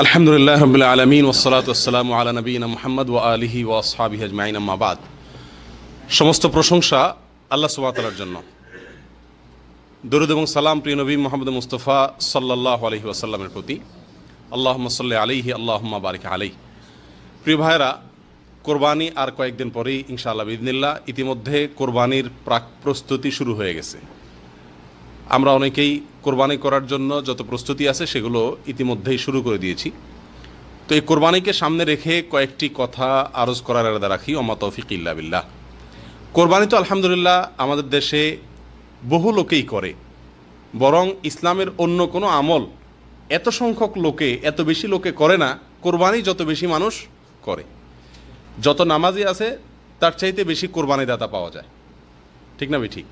আলহামদুলিল্লাহ রাব্বিল আলামিন ওয়াসসালাতু ওয়াসসালামু আলা নবিয়িনা মুহাম্মদ ওয়া আলিহি ওয়া আসহাবিহি আজমাইন, আম্মা বাদ। সমস্ত প্রশংসা আল্লাহ সুবহানাহু ওয়া তাআলার জন্য। দরুদ এবং সালাম প্রিয় নবী মুহাম্মদ মুস্তাফা সাল্লাল্লাহু আলাইহি ওয়াসাল্লামের প্রতি। আল্লাহুম্মা সাল্লি আলাইহি আল্লাহুম্মা বারিক আলাইহি। প্রিয় ভাইরা, কোরবানি আর কয়েকদিন পরেই ইনশাআল্লাহ বিইذনিল্লাহ। ইতিমধ্যে কোরবানির প্রাক প্রস্তুতি শুরু হয়ে গেছে। আমরা অনেকেই কোরবানি করার জন্য যত প্রস্তুতি আছে সেগুলো ইতিমধ্যেই শুরু করে দিয়েছি। তো এই কোরবানিকে সামনে রেখে কয়েকটি কথা আরজ করার ইরাদা রাখি। ওমা তৌফিক ইল্লা বিল্লাহ। কোরবানি তো আলহামদুলিল্লাহ আমাদের দেশে বহু লোকেই করে, বরং ইসলামের অন্য কোনো আমল এত সংখ্যক লোকে, এত বেশি লোকে করে না, কোরবানি যত বেশি মানুষ করে। যত নামাজি আছে তার চাইতে বেশি কোরবানি দাতা পাওয়া যায়, ঠিক না ঠিক?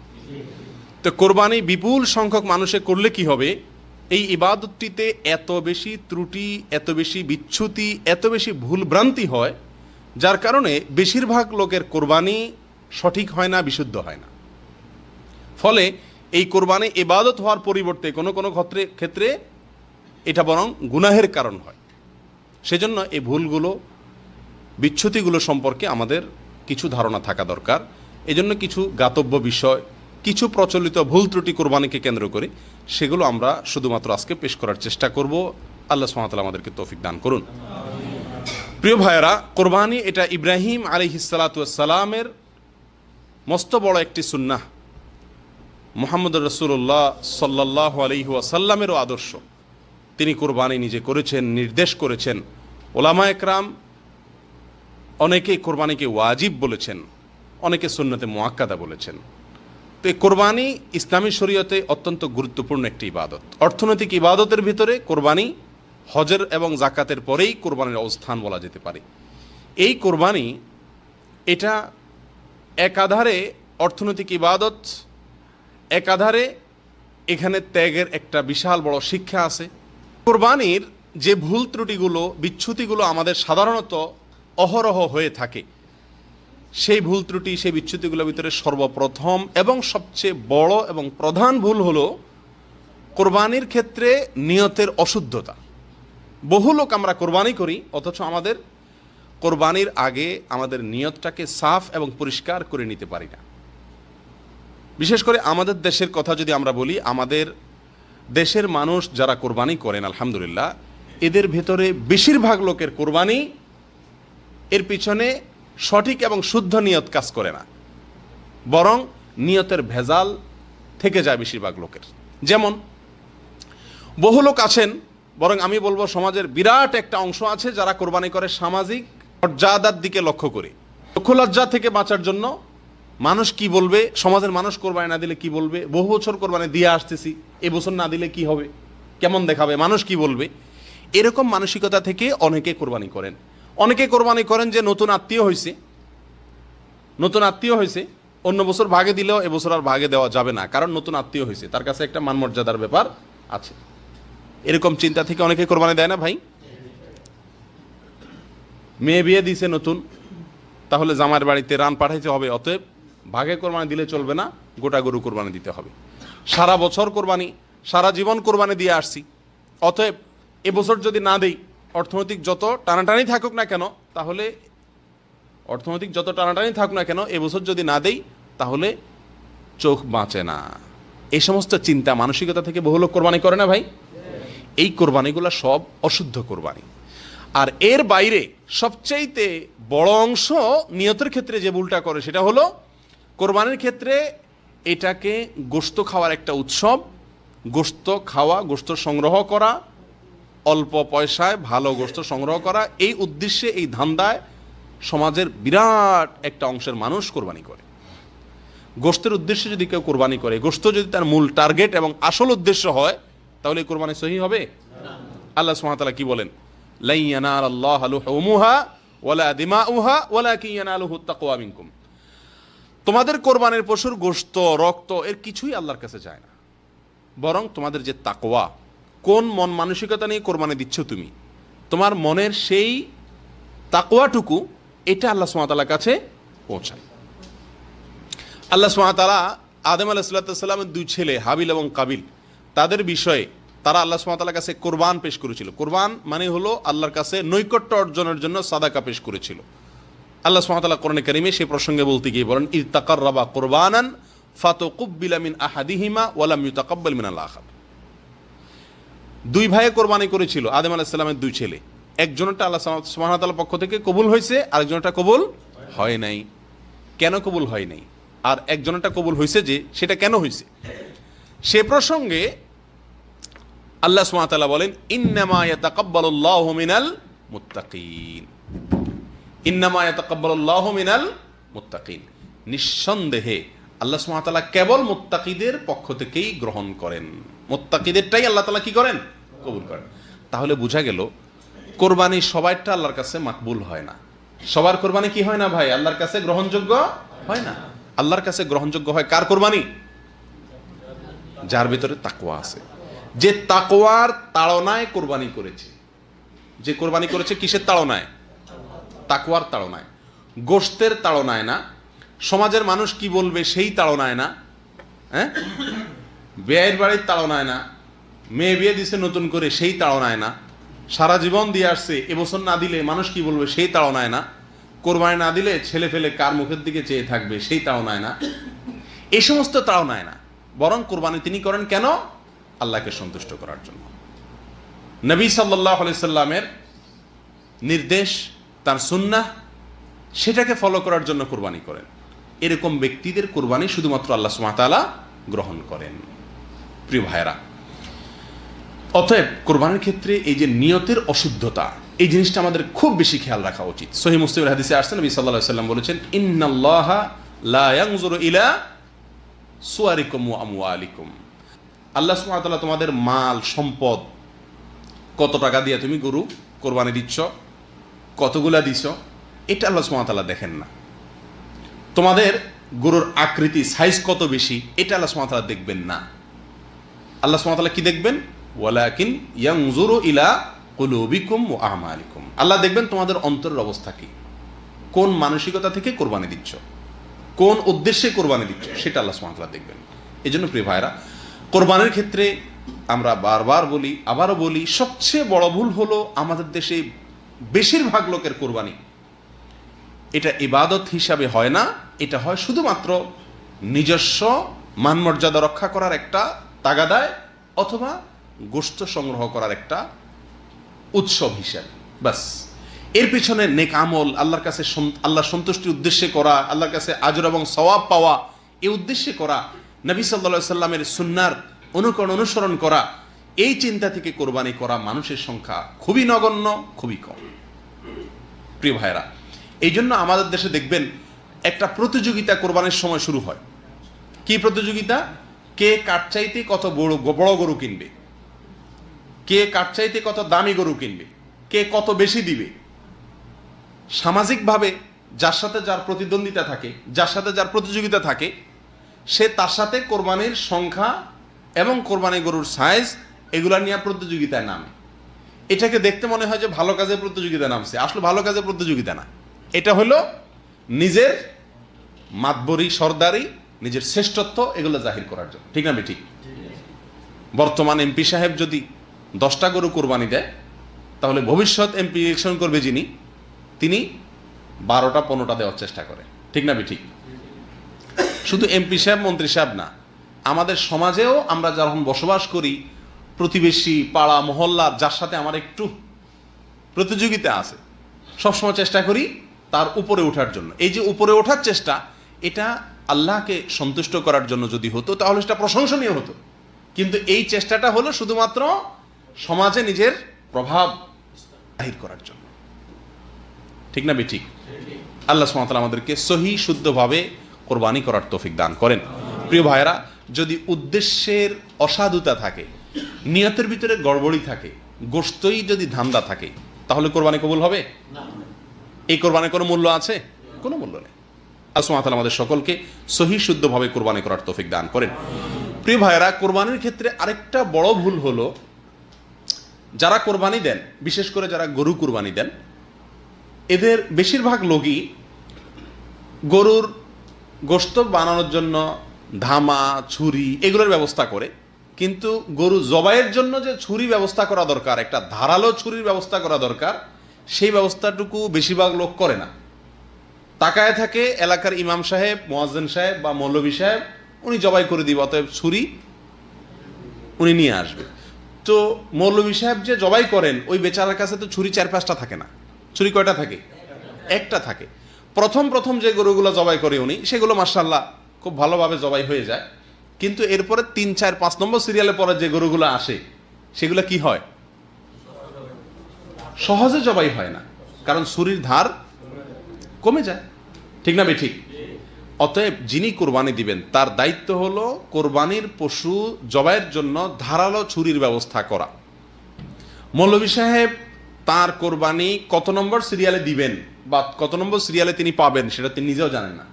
তো কোরবানি বিপুল সংখ্যক মানুষে করলে কি হবে, এই ইবাদতটিতে এত বেশি ত্রুটি, এত বেশি বিচ্যুতি, এত বেশি ভুলভ্রান্তি হয়, যার কারণে বেশিরভাগ লোকের কোরবানি সঠিক হয় না, বিশুদ্ধ হয় না। ফলে এই কোরবানি ইবাদত হওয়ার পরিবর্তে কোনো কোনো ক্ষেত্রে এটা বরং গুনাহের কারণ হয়। সেজন্য এই ভুলগুলো, বিচ্যুতিগুলো সম্পর্কে আমাদের কিছু ধারণা থাকা দরকার। এজন্য কিছু জ্ঞাতব্য বিষয়, কিছু প্রচলিত ভুল ত্রুটি কোরবানিকে কেন্দ্র করে, সেগুলো আমরা শুধুমাত্র আজকে পেশ করার চেষ্টা করব। আল্লাহ সুবহানাহু ওয়া তাআলা আমাদেরকে তৌফিক দান করুন। প্রিয় ভাইয়েরা, কোরবানি এটা ইব্রাহিম আলাইহিস সালাতু ওয়াস সালামের মস্ত বড় একটি সুন্নাহ। মুহাম্মদুর রাসূলুল্লাহ সাল্লাল্লাহু আলাইহি ওয়াসাল্লামেরও আদর্শ। তিনি কোরবানি নিজে করেছেন, নির্দেশ করেছেন। ওলামায়ে কেরাম অনেকেই কোরবানিকে ওয়াজিব বলেছেন, অনেকে সুন্নতে মুআক্কাদা বলেছেন। তো এই কোরবানি ইসলামী শরীয়তে অত্যন্ত গুরুত্বপূর্ণ একটি ইবাদত। অর্থনৈতিক ইবাদতের ভিতরে কোরবানি হজের এবং জাকাতের পরেই কোরবানির অবস্থান বলা যেতে পারে। এই কোরবানি এটা একাধারে অর্থনৈতিক ইবাদত, একাধারে এখানে ত্যাগের একটা বিশাল বড় শিক্ষা আছে। কোরবানির যে ভুল ত্রুটিগুলো, বিচ্যুতিগুলো আমাদের সাধারণত অহরহ হয়ে থাকে, সেই ভুল ত্রুটি, সেই বিচ্যুতিগুলোর ভিতরে সর্বপ্রথম এবং সবচেয়ে বড় এবং প্রধান ভুল হলো কোরবানির ক্ষেত্রে নিয়তের অশুদ্ধতা। বহু লোক আমরা কোরবানি করি, অথচ আমাদের কোরবানির আগে আমাদের নিয়তটাকে সাফ এবং পরিষ্কার করে নিতে পারি না। বিশেষ করে আমাদের দেশের কথা যদি আমরা বলি, আমাদের দেশের মানুষ যারা কোরবানি করেন আলহামদুলিল্লাহ, এদের ভেতরে বেশিরভাগ লোকের কোরবানি এর পিছনে সঠিক এবং শুদ্ধ নিয়ত কাজ করে না, বরং নিয়তের ভেজাল থেকে যায় বেশিরভাগ লোকের। যেমন বহু লোক আছেন, বরং আমি বলবো সমাজের বিরাট একটা অংশ আছে যারা কোরবানি করে সামাজিক মর্যাদার দিকে লক্ষ্য করে, চক্ষু লজ্জা থেকে বাঁচার জন্য। মানুষ কি বলবে, সমাজের মানুষ কোরবানি না দিলে কি বলবে, বহু বছর কোরবানি দিয়ে আসতেছি, এবছর না দিলে কি হবে, কেমন দেখাবে, মানুষ কি বলবে, এরকম মানসিকতা থেকে অনেকে কোরবানি করেন। অনেকে কোরবানি করেন যে নতুন আত্মীয় হয়েছে, অন্য বছর ভাগে দিলেও এবছর আর ভাগে দেওয়া যাবে না, কারণ নতুন আত্মীয় হয়েছে, তার কাছে একটা মান মর্যাদার ব্যাপার আছে। এরকম চিন্তা থেকে অনেকে কোরবানি দেয় না ভাই। মেয়ে বিয়ে দিয়েছে নতুন, তাহলে জামার বাড়িতে রান পাঠাইতে হবে, অতএব ভাগে কোরবানি দিলে চলবে না, গোটা গরু কোরবানি দিতে হবে। সারা বছর কোরবানি, সারা জীবন কোরবানি দিয়ে আসছি, অতএব এবছর যদি না দেই, অর্থনৈতিক যত টানাটানি থাকুক না কেন, এবছর যদি না দেই তাহলে চোখ বাঁচে না। এই সমস্ত চিন্তা মানসিকতা থেকে বহু লোক কোরবানি করে না ভাই। এই কোরবানিগুলো সব অশুদ্ধ কোরবানি। আর এর বাইরে সবচাইতে বড় অংশ নিয়তের ক্ষেত্রে যে ভুলটা করে, সেটা হলো কোরবানির ক্ষেত্রে এটাকে গোশত খাওয়ার একটা উৎসব, গোশত খাওয়া, গোশত সংগ্রহ করা, অল্প পয়সায় ভালো গোশত সংগ্রহ করা, এই উদ্দেশ্যে, এই ধান্দায় সমাজের বিরাট একটা অংশের মানুষ কোরবানি করে। গোশতের উদ্দেশ্যে যদি কেউ কোরবানি করে, গোশত যদি তার মূল টার্গেট এবং আসল উদ্দেশ্য হয়, তাহলে কোরবানি সহি হবে? আল্লাহ সুবহানাহু ওয়া তাআলা কি বলেন? লা ইয়ানালাল্লাহু লুহুমুহা ওয়ালা দিমাউহা ওয়ালাকিন ইয়ানালুহুত তাকওয়া মিনকুম। তোমাদের কোরবানির পশুর গোশত, রক্ত এর কিছুই আল্লাহর কাছে যায় না, বরং তোমাদের যে তাকওয়া, কোন মন মানসিকতা নিয়ে কোরবানি দিচ্ছ তুমি, তোমার মনের সেই তাকওয়াটুকু, এটা আল্লাহ সুবহানাহু ওয়া তাআলার কাছে পৌঁছায়। আল্লাহ সুবহানাহু ওয়া তাআলা আদম আলাইহিস সালামের দুই ছেলে হাবিল এবং কাবিল, তাদের বিষয়ে তারা আল্লাহ সুবহানাহু ওয়া তাআলার কাছে কোরবান পেশ করেছিল। কোরবান মানে হলো আল্লাহর কাছে নৈকট্য অর্জনের জন্য সাদাকা পেশ করেছিল। আল্লাহ সুবহানাহু ওয়া তাআলা কোরআনে কারিমে সেই প্রসঙ্গে বলতে গিয়ে বলেন, ইয তাকাররাবা কুরবানান ফাতুকুব্বিলা মিন আহাদিহিমা ওয়া লাম ইউতাকাব্বাল মিনাল আখার। দুই ভাইয়ে কোরবানি করেছিল, আদম আলাইহিস সালামের দুই ছেলে। একজনটা আল্লাহ সুবহানাহু ওয়া তাআলার পক্ষ থেকে কবুল হয়েছে, আরেকজনটা কবুল হয় নাই। কেন কবুল হয় নাই আর একজনটা কবুল হয়েছে, যে সেটা কেন হয়েছে সে প্রসঙ্গে আল্লাহ সুবহানাহু ওয়া তাআলা বলেন, ইন্নামা ইয়াতাকাব্বালুল্লাহু মিনাল মুত্তাকিন। ইন্নামা ইয়াতাকাব্বালুল্লাহু মিনাল মুত্তাকিন, নিঃসন্দেহে আল্লাহ সুবহানাহু ওয়া তাআলা কেবল মুত্তাকিদের পক্ষ থেকেই গ্রহণ করেন। মুত্তাকিদেরটাই আল্লাহ তাআলা কি করেন? কবুল করেন। তাহলে বোঝা গেল কোরবানি সবাইটা আল্লাহর কাছে মাকবুল হয় না। সবার কোরবানি কি হয় না ভাই? আল্লাহর কাছে গ্রহণযোগ্য হয় না। আল্লাহর কাছে গ্রহণযোগ্য হয় কার কোরবানি? যার ভিতরে তাকওয়া আছে, যে তাকওয়ার তাড়নায় কোরবানি করেছে। যে কোরবানি করেছে কিসের তাড়নায়? তাকওয়ার তাড়নায়, গোশতের তাড়নায় না, সমাজের মানুষ কি বলবে সেই তাড়নায় না, হ্যাঁ, বিয়ের বাড়ির তাড়নায় না, মেয়ে বিয়ে দিছে নতুন করে সেই তাড়নায় না, সারা জীবন দিয়ে আসছে এবছর না দিলে মানুষ কি বলবে সেই তাড়নায় না, কোরবানি না দিলে ছেলে ফেলে কার মুখের দিকে চেয়ে থাকবে সেই তাড়নায় না, এই সমস্ত তাড়নায় না। বরং কোরবানি তিনি করেন কেন? আল্লাহকে সন্তুষ্ট করার জন্য। নবী সাল্লাল্লাহু আলাইহি সাল্লামের নির্দেশ, তার সুন্নাহ, সেটাকে ফলো করার জন্য কোরবানি করেন। এরকম ব্যক্তিদের কোরবানি শুধুমাত্র আল্লাহ সুবহানাহু ওয়া তাআলা গ্রহণ করেন। প্রিয় ভাইরা, অতএব কোরবানির ক্ষেত্রে এই যে নিয়তের অশুদ্ধতা, এই জিনিসটা আমাদের খুব বেশি খেয়াল রাখা উচিত। সহিহ মুসলিমের হাদিসে আসছে, নবী সাল্লাল্লাহু আলাইহি সাল্লাম বলেছেন, ইন্নাল্লাহা লা ইয়ানজুরু ইলা সুওয়ারিকুম ওয়া আমওয়ালিকুম। আল্লাহ সুবহানাহু ওয়া তাআলা তোমাদের মাল সম্পদ, কত টাকা দিয়ে তুমি গরু কোরবানি দিচ্ছ, কতগুলা দিছ, এটা আল্লাহ সুবহানাহু ওয়া তাআলা দেখেন না। তোমাদের গরুর আকৃতি, সাইজ কত বেশি, এটা আল্লাহ সুবহানাহু ওয়া তাআলা দেখবেন না। আল্লাহ সুবহানাহু ওয়া তাআলা কি দেখবেন? ওয়ালাকিন ইয়ানজুরু ইলা কুলুবিকুম ওয়া আমালিকুম। আল্লাহ দেখবেন তোমাদের অন্তরের অবস্থা কি, কোন মানসিকতা থেকে কোরবানি দিচ্ছ, কোন উদ্দেশ্যে কোরবানি দিচ্ছ, সেটা আল্লাহ সুবহানাহু ওয়া তাআলা দেখবেন। এই জন্য প্রিয় ভাইরা, কোরবানির ক্ষেত্রে আমরা বারবার বলি, আবারও বলি, সবচেয়ে বড় ভুল হলো আমাদের দেশে বেশিরভাগ লোকের কোরবানি এটা ইবাদত হিসাবে হয় না, এটা হয় শুধুমাত্র নিজস্ব মানমর্যাদা রক্ষা করার একটা তাগাদায়, অথবা গোশত সংগ্রহ করার একটা উৎসব হিসাবে, বাস। এর পিছনে নেক আমল, আল্লাহর কাছে আল্লাহর সন্তুষ্টির উদ্দেশ্যে করা, আল্লাহর কাছে আজর এবং সওয়াব পাওয়া, এই উদ্দেশ্যে করা, নবী সাল্লাল্লাহু আলাইহি সাল্লামের সুন্নাহর অনুকরণ অনুসরণ করা, এই চিন্তা থেকে কোরবানি করা মানুষের সংখ্যা খুবই নগণ্য, খুবই কম। প্রিয় ভাইরা, এই জন্য আমাদের দেশে দেখবেন একটা প্রতিযোগিতা কোরবানির সময় শুরু হয়। কি প্রতিযোগিতা? কে কার চাইতে কত বড় গরু কিনবে, কে কার চাইতে কত দামি গরু কিনবে, কে কত বেশি দিবে। সামাজিকভাবে যার সাথে যার প্রতিদ্বন্দ্বিতা থাকে, যার সাথে যার প্রতিযোগিতা থাকে, সে তার সাথে কোরবানির সংখ্যা এবং কোরবানি গরুর সাইজ এগুলা নিয়ে প্রতিযোগিতায় নামে। এটাকে দেখতে মনে হয় যে ভালো কাজে প্রতিযোগিতা নামছে, আসলে ভালো কাজে প্রতিযোগিতা না। এটা হলো নিজের মাতবরি, সর্দারি, নিজের শ্রেষ্ঠত্ব এগুলো জাহির করার জন্য। ঠিক না? ঠিক। বর্তমান এমপি সাহেব যদি 10টা গরু কোরবানি দেয়, তাহলে ভবিষ্যৎ এমপি ইলেকশন করবে যিনি, তিনি 12টা 15টা দেওয়ার চেষ্টা করে। ঠিক না? ঠিক। শুধু এমপি সাহেব, মন্ত্রী সাহেব না, আমাদের সমাজেও আমরা যখন বসবাস করি, প্রতিবেশী, পাড়া, মহল্লা, যার সাথে আমার একটু প্রতিযোগিতা আছে, সবসময় চেষ্টা করি তার উপরে ওঠার জন্য। এই যে উপরে ওঠার চেষ্টা, এটা আল্লাহকে সন্তুষ্ট করার জন্য যদি হতো তাহলে সেটা প্রশংসনীয় হতো। কিন্তু এই চেষ্টাটা হলো শুধুমাত্র সমাজে নিজের প্রভাব জাহির করার জন্য। ঠিক না? ঠিক। আল্লাহ সুবহানাহু ওয়া তাআলা আমাদেরকে সহি শুদ্ধভাবে কোরবানি করার তৌফিক দান করেন। প্রিয় ভাইরা, যদি উদ্দেশ্যের অসাধুতা থাকে, নিয়তের ভিতরে গড়বড়ি থাকে, গোশতই যদি ধান্দা থাকে, তাহলে কোরবানি কবুল হবে না। এই কোরবানির কোনো মূল্য আছে? কোনো মূল্য নেই। আল্লাহ সুবহানাহু ওয়া তাআলা আমাদের সকলকে সহি শুদ্ধভাবে কোরবানি করার তৌফিক দান করেন। প্রিয় ভাইরা, কোরবানির ক্ষেত্রে আরেকটা বড় ভুল হলো, যারা কোরবানি দেন, বিশেষ করে যারা গরু কোরবানি দেন, এদের বেশিরভাগ লোকই গরুর গোশত বানানোর জন্য ধামা, ছুরি এগুলোর ব্যবস্থা করে, কিন্তু গরু জবাইয়ের জন্য যে ছুরি ব্যবস্থা করা দরকার, একটা ধারালো ছুরির ব্যবস্থা করা দরকার, সেই ব্যবস্থাটুকু বেশিরভাগ লোক করে না। তাকায় থাকে এলাকার ইমাম সাহেব, মুয়াজ্জিন সাহেব বা মৌলভী সাহেব, উনি জবাই করে দিবে, অতএব ছুরি উনি নিয়ে আসবে। তো মৌলভী সাহেব যে জবাই করেন, ওই বেচারার কাছে তো ছুরি 4-5টা থাকে না। ছুরি কয়টা থাকে? একটা থাকে। প্রথম প্রথম যে গরুগুলো জবাই করে উনি, সেগুলো মাশাআল্লাহ খুব ভালোভাবে জবাই হয়ে যায়। কিন্তু এরপরে 3, 4, 5 নম্বর সিরিয়ালে পরে যে গরুগুলো আসে, সেগুলো কি হয়? সহজে জবাই হয় না, কারণ ছুরির ধার কমে যায়। ঠিক না ঠিক? অতএব যিনি কোরবানি দিবেন তার দায়িত্ব হলো কোরবানির পশু জবাইয়ের জন্য ধারালো ছুরির ব্যবস্থা করা। মৌলভী সাহেব তার কোরবানি কত নম্বর সিরিয়ালে দিবেন বা কত নম্বর সিরিয়ালে তিনি পাবেন, সেটা তিনি নিজেও জানেন না।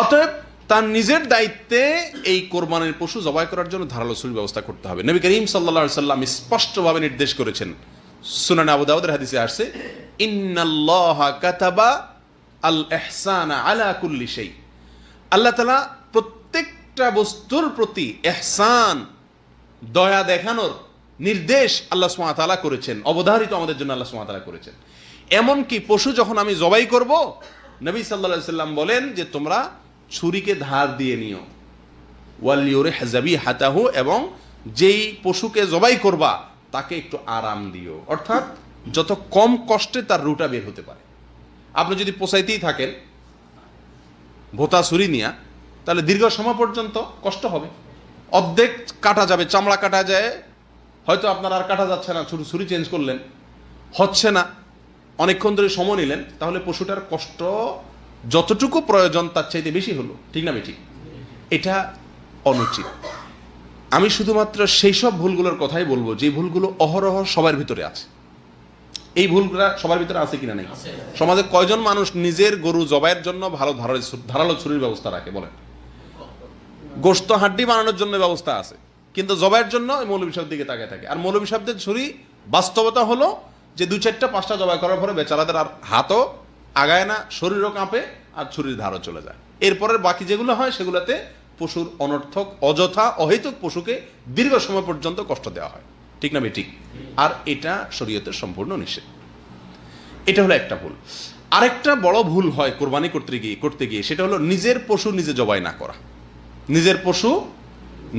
অতএব তার নিজের দায়িত্বে এই কোরবানির পশু জবাই করার জন্য ধারালো ছুরির ব্যবস্থা করতে হবে। নবী করিম সাল্লাল্লাহু আলাইহি সাল্লাম স্পষ্টভাবে নির্দেশ করেছেন, সুনান আবু দাউদের হাদিসে আসছে, ইন্নাল্লাহা কাতাবা আল ইহসানা আলা কুল্লি শাই। আল্লাহ তাআলা প্রত্যেকটা বস্তুর প্রতি ইহসান, দয়া দেখানোর নির্দেশ আল্লাহ সুবহানাহু ওয়া তাআলা করেছেন, অবধারিত আমাদের জন্য আল্লাহ সুবহানাহু ওয়া তাআলা করেছেন। এমনকি পশু যখন আমি জবাই করব, নবী সাল্লাল্লাহু আলাইহি সাল্লাম বলেন যে তোমরা ছুরিকে ধার দিয়ে নিও, ওয়াল ইউরিহ যাবিহাতাহু, এবং যেই পশুকে জবাই করবা তাকে একটু আরাম দিও, অর্থাৎ যত কম কষ্টে তার রুটা বের হতে পারে। আপনি যদি পোষাইতেই থাকেন ভোতা ছুরি নিয়ে, তাহলে দীর্ঘ সময় পর্যন্ত কষ্ট হবে। অর্ধেক কাটা যাবে, চামড়া কাটা যায়, হয়তো আপনার আর কাটা যাচ্ছে না, ছুরি চেঞ্জ করলেন, হচ্ছে না, অনেকক্ষণ ধরে সময় নিলেন, তাহলে পশুটার কষ্ট যতটুকু প্রয়োজন তার চাইতে বেশি হলো। ঠিক না ঠিক? এটা অনুচিত। আমি শুধুমাত্র সেই সব ভুলগুলোর কথাই বলবো যে ভুলগুলো অহরহ সবার ভিতরে আছে। এই ভুলগুলো সবার ভিতরে আছে কিনা নেই? সমাজে কয়জন মানুষ নিজের গরু জবাইয়ের জন্য ভালো ধারালো ছুরির ব্যবস্থা রাখে বলেন? গোশত হাড্ডি বানানোর জন্য ব্যবস্থা আছে, কিন্তু জবাইয়ের জন্য মৌলভী সাহেবের দিকে তাকায় থাকে। আর মৌলভী সাহেবদের ছুরি বাস্তবতা হলো যে 2, 4টা 5টা জবাই করার পরে বেচারাদের আর হাতও আগায় না, শরীরও কাঁপে, আর ছুরির ধারও চলে যায়। এরপরের বাকি যেগুলো হয় সেগুলোতে পশুর অনর্থক, অযথা, অহেতুক পশুকে দীর্ঘ সময় পর্যন্ত কষ্ট দেওয়া হয়। ঠিক না ঠিক? আর এটা শরীয়তের সম্পূর্ণ নিষেধ। এটা হলো একটা ভুল। আরেকটা বড় ভুল হয় কোরবানি করতে গিয়ে, সেটা হলো নিজের পশু নিজে জবাই না করা। নিজের পশু,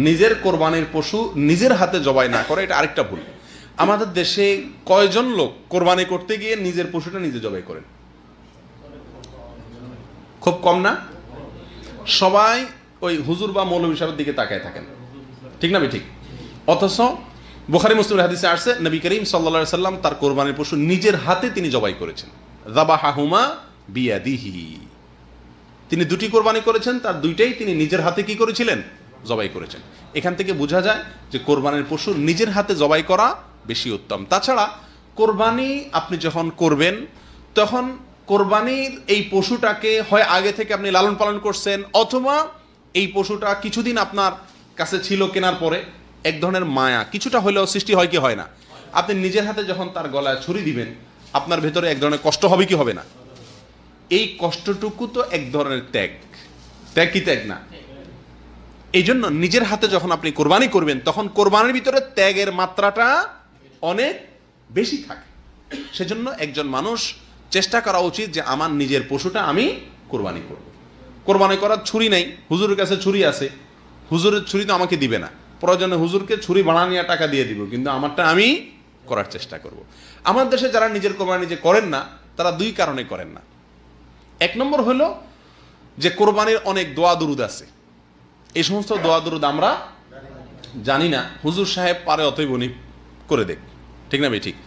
নিজের কোরবানির পশু নিজের হাতে জবাই না করা, এটা আরেকটা ভুল। আমাদের দেশে কয়জন লোক কোরবানি করতে গিয়ে নিজের পশুটা নিজে জবাই করেন? খুব কম না? সবাই ওই হুজুর বা মৌলভী সাহেবের দিকে তাকায় থাকেন। ঠিক না ঠিক? অথচ বুখারী মুসলিমের হাদিসে আসছে, নবী করিম সাল্লাল্লাহু আলাইহি সাল্লাম তার কোরবানির পশু নিজের হাতে তিনি জবাই করেছেন। যাবাহাহুমা বিয়াদিহি। তিনি 2টি কোরবানি করেছেন, তার 2টাই তিনি নিজের হাতে কি করেছিলেন? জবাই করেছেন। এখান থেকে বোঝা যায় যে কোরবানির পশু নিজের হাতে জবাই করা বেশি উত্তম। তাছাড়া কোরবানি আপনি যখন করবেন, তখন কোরবানির এই পশুটাকে হয় আগে থেকে আপনি লালন পালন করছেন, অথবা এই পশুটা কিছুদিন আপনার কাছে ছিল, কেনার পরে এক ধরনের মায়া কিছুটা হলেও সৃষ্টি হয় কি হয় না? আপনি নিজের হাতে যখন তার গলায় ছুরি দিবেন, আপনার ভেতরে এক ধরনের কষ্ট হবে কি হবে না? এই কষ্টটুকু তো এক ধরনের ত্যাগ। ত্যাগ কি ত্যাগ না? এই জন্য নিজের হাতে যখন আপনি কোরবানি করবেন, তখন কোরবানির ভিতরে ত্যাগের মাত্রাটা অনেক বেশি থাকে। সেজন্য একজন মানুষ চেষ্টা করা উচিত যে আমার নিজের পশুটা আমি কোরবানি করব। কোরবানি করার ছুরি নেই, হুজুরের কাছে ছুরি আছে, হুজুরের ছুরি তো আমাকে দিবে না, প্রয়োজনে হুজুরকে ছুরি বানানিয়া টাকা দিয়ে দিব, কিন্তু আমারটা আমি করার চেষ্টা করব। আমার দেশে যারা নিজের কোরবানি নিজে করেন না, তারা 2 কারণে করেন না। 1 নম্বর হলো যে কোরবানির অনেক দোয়া দুরুদ আছে, এই সমস্ত দোয়া দুরুদ আমরা জানি না, হুজুর সাহেব পারে অতএব উনি করে দেখ। ঠিক না ঠিক?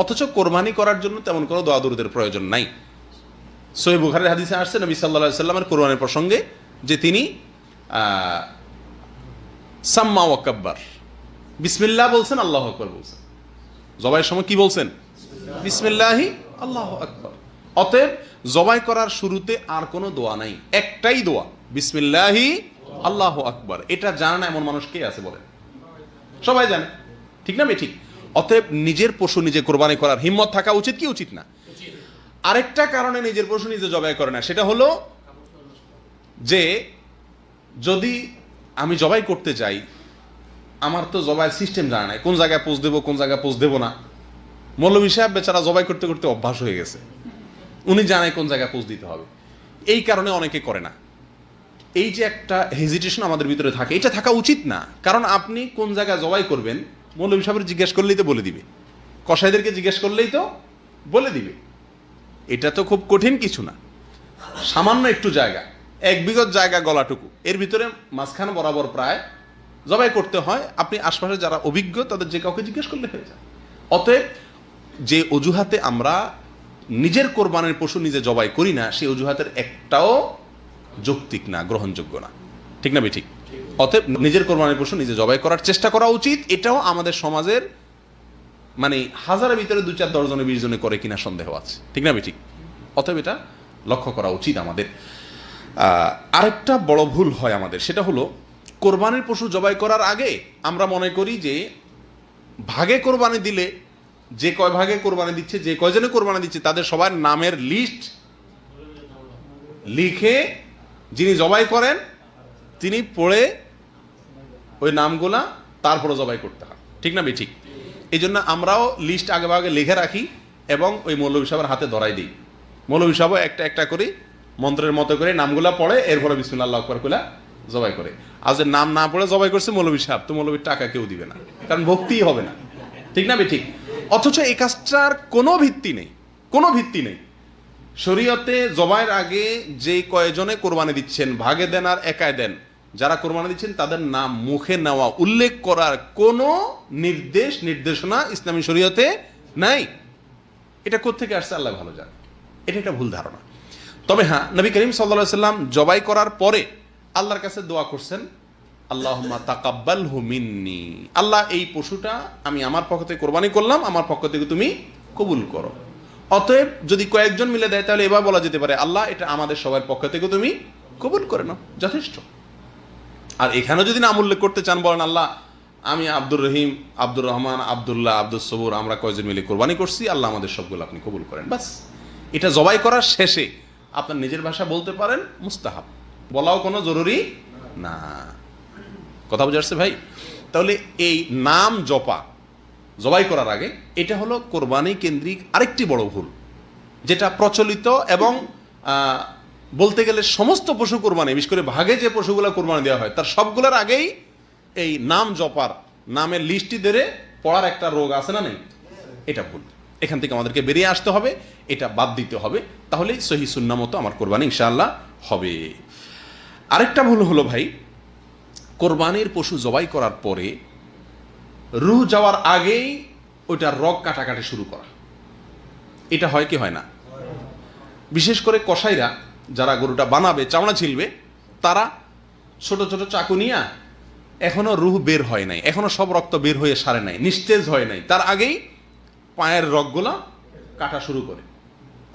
অথচ কোরবানি করার জন্য তেমন কোনো দোয়া দুরুদের প্রয়োজন নাই। সহিহ বুখারীর হাদিসে আসছে নবী সাল্লাল্লাহু আলাইহি সাল্লামের কোরবানির প্রসঙ্গে যে তিনি সাম্মা ওয়া কাব্বার, বিসমিল্লাহ বলছেন, আল্লাহু আকবার বলছেন। জবাইয়ের সময় কি বলছেন? বিসমিল্লাহি আল্লাহু আকবার। অতএব জবাই করার শুরুতে আর কোনো দোয়া নাই, একটাই দোয়া, বিসমিল্লাহি আল্লাহু আকবার। এটা জানে না এমন মানুষ কে আছে বলেন? সবাই জানে। ঠিক না ঠিক? অতএব নিজের পশু নিজে কোরবানি করার হিম্মত থাকা উচিত কি উচিত না? আরেকটা কারণে নিজের পশু নিজে জবাই করে না, সেটা হলো যে যদি আমি জবাই করতে যাই, আমার তো জবাইয়ের সিস্টেম জানা নাই, কোন জায়গায় পোজ দেবো কোন জায়গায় পোজ দেবো না। মৌলভী সাহেব বেচারা জবাই করতে করতে অভ্যাস হয়ে গেছে, উনি জানায় কোন জায়গায় পোজ দিতে হবে। এই কারণে অনেকে করে না। এই যে একটা হেজিটেশন আমাদের ভিতরে থাকে, এটা থাকা উচিত না। কারণ আপনি কোন জায়গায় জবাই করবেন মৌলভী সাহেবের জিজ্ঞেস করলেই তো বলে দিবে, কসাইদেরকে জিজ্ঞেস করলেই তো বলে দিবে। এটা তো খুব কঠিন কিছু না, সামান্য একটু জায়গা, 1 বিঘত জায়গা গলাটুকু, এর ভিতরে মাঝখানে বরাবর প্রায় জবাই করতে হয়। আপনি আশপাশে যারা অভিজ্ঞ তাদের যে কাউকে জিজ্ঞেস করলে হয়ে যায়। অতএব যে অজুহাতে আমরা নিজের কোরবানির পশু নিজে জবাই করি না, সেই অজুহাতের একটাও যৌক্তিক না, গ্রহণযোগ্য না। ঠিক না ঠিক? অতএব নিজের কোরবানির পশু নিজে জবাই করার চেষ্টা করা উচিত। এটাও আমাদের সমাজের মানে হাজারের ভিতরে 2-4 জনে 20 জনে করে কিনা সন্দেহ আছে। ঠিক না ঠিক? অতএব এটা লক্ষ্য করা উচিত আমাদের। আরেকটা বড় ভুল হয় আমাদের, সেটা হলো কোরবানির পশু জবাই করার আগে আমরা মনে করি যে ভাগে কোরবানি দিলে, যে কয় ভাগে কোরবানি দিচ্ছে, যে কয়জনে কোরবানি দিচ্ছে তাদের সবার নামের লিস্ট লিখে যিনি জবাই করেন তিনি পড়ে ওই নামগুলা তারপরে জবাই করতে হয়। ঠিক না ঠিক? এই জন্য আমরাও লিস্ট আগে ভাগে লিখে রাখি এবং ওই মৌলভী সাহেবের হাতে ধরাই দিই। মৌলভী সাহেব একটা একটা করে মন্ত্রের মতো করে নামগুলা পড়ে, এরপরে বিসমিল্লাহ আল্লাহু আকবার কইলা জবাই করে। আর যে নাম না পড়ে জবাই করছে মৌলভী সাহেব, তো মৌলভীর টাকা কেউ দিবে না, কারণ ভক্তিই হবে না। ঠিক না ঠিক? অথচ এই কাজটার কোনো ভিত্তি নেই, কোনো ভিত্তি নেই। শরীয়তে জবাইয়ের আগে যে কয়জনে কোরবানি দিচ্ছেন ভাগে দেন আর একাই দেন, যারা কোরবানি দিচ্ছেন তাদের নাম মুখে নেওয়া, উল্লেখ করার কোনো নির্দেশনা ইসলামী শরীয়তে নাই। এটা কোত্থেকে আসছে আল্লাহ ভালো জানে, এটা একটা ভুল ধারণা। তবে হ্যাঁ, নবী করিম সাল্লাল্লাহু আলাইহি সাল্লাম জবাই করার পরে আল্লাহর কাছে দোয়া করছেন, আল্লাহুম্মা তাকাব্বালহু মিন্নি, আল্লাহ এই পশুটা আমি আমার পক্ষ থেকে কোরবানি করলাম, আমার পক্ষ থেকে তুমি কবুল করো। অতএব যদি কয়েকজন মিলে দেয় তাহলে এবার বলা যেতে পারে আল্লাহ এটা আমাদের সবার পক্ষ থেকে তুমি কবুল করে নাও, যথেষ্ট। আর এখানে যদি নাম উল্লেখ করতে চান বলেন আল্লাহ আমি আব্দুর রহিম, আব্দুর রহমান, আব্দুল্লাহ, আব্দুল সবুর, আমরা কয়জন মিলে কোরবানি করছি, আল্লাহ আমাদের সবগুলো আপনি কবুল করেন, বাস। এটা জবাই করার শেষে আপনার নিজের ভাষা বলতে পারেন, মুস্তাহাব, বলাও কোনো জরুরি না। কথা বুঝে আসছে ভাই? তাহলে এই নাম জপা জবাই করার আগে, এটা হলো কোরবানি কেন্দ্রিক আরেকটি বড় ভুল, যেটা প্রচলিত এবং বলতে গেলে সমস্ত পশু কোরবানি, বিশেষ করে ভাগে যে পশুগুলো কোরবানি দেওয়া হয় তার সবগুলোর আগেই এই নাম জপার, নামের লিস্টটি ধরে পড়ার একটা রোগ আছে না নেই? এটা ভুল। এখান থেকে আমাদেরকে বেরিয়ে আসতে হবে, এটা বাদ দিতে হবে, তাহলেই সহি সুন্নাহ মতো আমার কোরবানি ইনশাআল্লাহ হবে। আরেকটা ভুল হলো ভাই, কোরবানির পশু জবাই করার পরে রুহ যাওয়ার আগেই ওইটার রগ কাটাকাটি শুরু করা। এটা হয় কি হয় না? বিশেষ করে কসাইরা যারা গরুটা বানাবে, চামড়া ছিলবে, তারা ছোট ছোট চাকু নিয়ে, এখনো রুহ বের হয় নাই, এখনো সব রক্ত বের হয়ে সারে নাই, নিস্তেজ হয় নাই, তার আগেই পায়ের রগগুলা কাটা শুরু করে,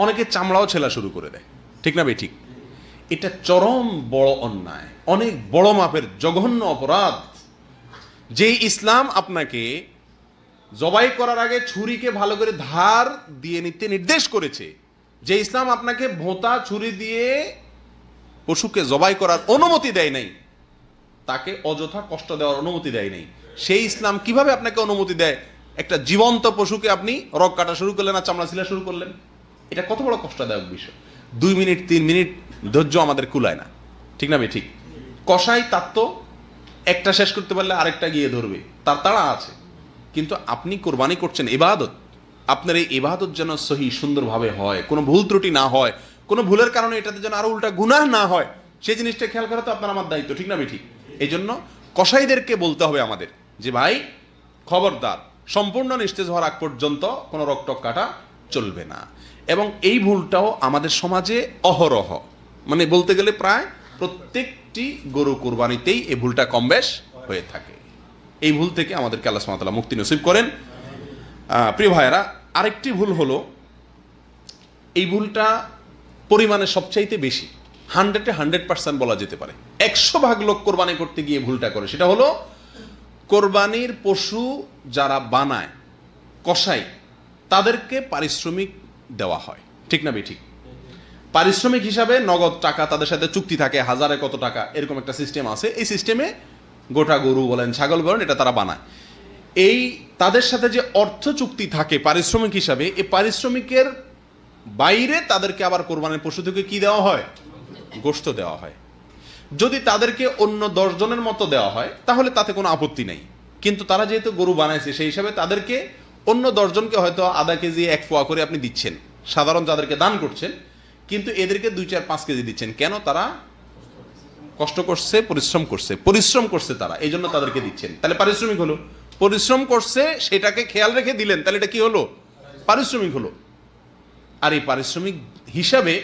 অনেকে চামড়াও ছেলা শুরু করে দেয়। ঠিক না ভাই ঠিক? এটা চরম বড় অন্যায়, অনেক বড় মাপের জঘন্য অপরাধ। যে ইসলাম আপনাকে জবাই করার আগে ছুরিকে ভালো করে ধার দিয়ে নিতে নির্দেশ করেছে, যে ইসলাম আপনাকে ভোঁতা ছুরি দিয়ে পশুকে জবাই করার অনুমতি দেয় নাই, তাকে অযথা কষ্ট দেওয়ার অনুমতি দেয় নাই, সেই ইসলাম কিভাবে আপনাকে অনুমতি দেয় একটা জীবন্ত পশুকে আপনি রগ কাটা শুরু করলেন আর চামড়া ছিলা শুরু করলেন? এটা কত বড় কষ্টদায়ক বিষয়। 2 মিনিট 3 মিনিট ধৈর্য আমাদের কুলায় না। ঠিক না ভাই ঠিক? কসাই তার তো একটা শেষ করতে পারলে আরেকটা গিয়ে ধরবে, তার তাড়া আছে। কিন্তু আপনি কোরবানি করছেন ইবাদত, আপনার এই ইবাদত যেন সহি সুন্দরভাবে হয়, কোনো ভুল ত্রুটি না হয়, কোনো ভুলের কারণে এটাতে যেন আরো উল্টা গুনাহ না হয়, সেই জিনিসটা খেয়াল করা তো আপনার আমার দায়িত্ব। ঠিক না ভাই ঠিক? এই জন্য কসাইদেরকে বলতে হবে আমাদের যে ভাই খবরদার, সম্পূর্ণ নিস্তেজ হওয়ার আগ পর্যন্ত কোনো রক্তক কাটা চলবে না। এবং এই ভুলটাও আমাদের সমাজে অহরহ, মানে বলতে গেলে প্রায় প্রত্যেকটি গরু কোরবানিতেই এই ভুলটা কম বেশ হয়ে থাকে। এই ভুল থেকে আমাদেরকে আল্লাহ সুবহানাহু ওয়া তাআলা মুক্তি নসিব করেন। প্রিয় ভাইয়েরা, আরেকটি ভুল হলো, এই ভুলটা পরিমাণে সবচাইতে বেশি, 100% বলা যেতে পারে, 100% লোক কোরবানি করতে গিয়ে ভুলটা করে। সেটা হলো কোরবানির পশু যারা বানায়, কসাই, তাদেরকে পারিশ্রমিক দেওয়া হয়। ঠিক না ভাই ঠিক? পারিশ্রমিক হিসাবে নগদ টাকা, তাদের সাথে চুক্তি থাকে, হাজারে কত টাকা, এরকম একটা সিস্টেম আছে। এই সিস্টেমে গোটা গরু বলেন, ছাগল বলেন, এটা তারা বানায়। এই তাদের সাথে যে অর্থ চুক্তি থাকে পারিশ্রমিক হিসাবে, এই পারিশ্রমিকের বাইরে তাদেরকে আবার কোরবানির পশু থেকে কি দেওয়া হয়? গোশত দেওয়া হয়। যদি তাদেরকে অন্য 10 জনের মতো দেওয়া হয় তাহলে তাতে কোনো আপত্তি নেই, কিন্তু তারা যেহেতু গরু বানাইছে সেই হিসাবে তাদেরকে অন্য 10 জনকে হয়তো আধা কেজি 1 পোয়া করে আপনি দিচ্ছেন, সাধারণ যাদেরকে দান করছেন, কিন্তু এদেরকে 2, 4, 5 কেজি দিচ্ছেন। কেন? তারা কষ্ট করছে, পরিশ্রম করছে তারা, এই জন্য তাদেরকে দিচ্ছেন। তাহলে পারিশ্রমিক হলো। পরিশ্রম করছে সেটাকে খেয়াল রেখে দিলেন, তাহলে এটা কি হলো? পারিশ্রমিক হলো। আর এই পারিশ্রমিক হিসাবে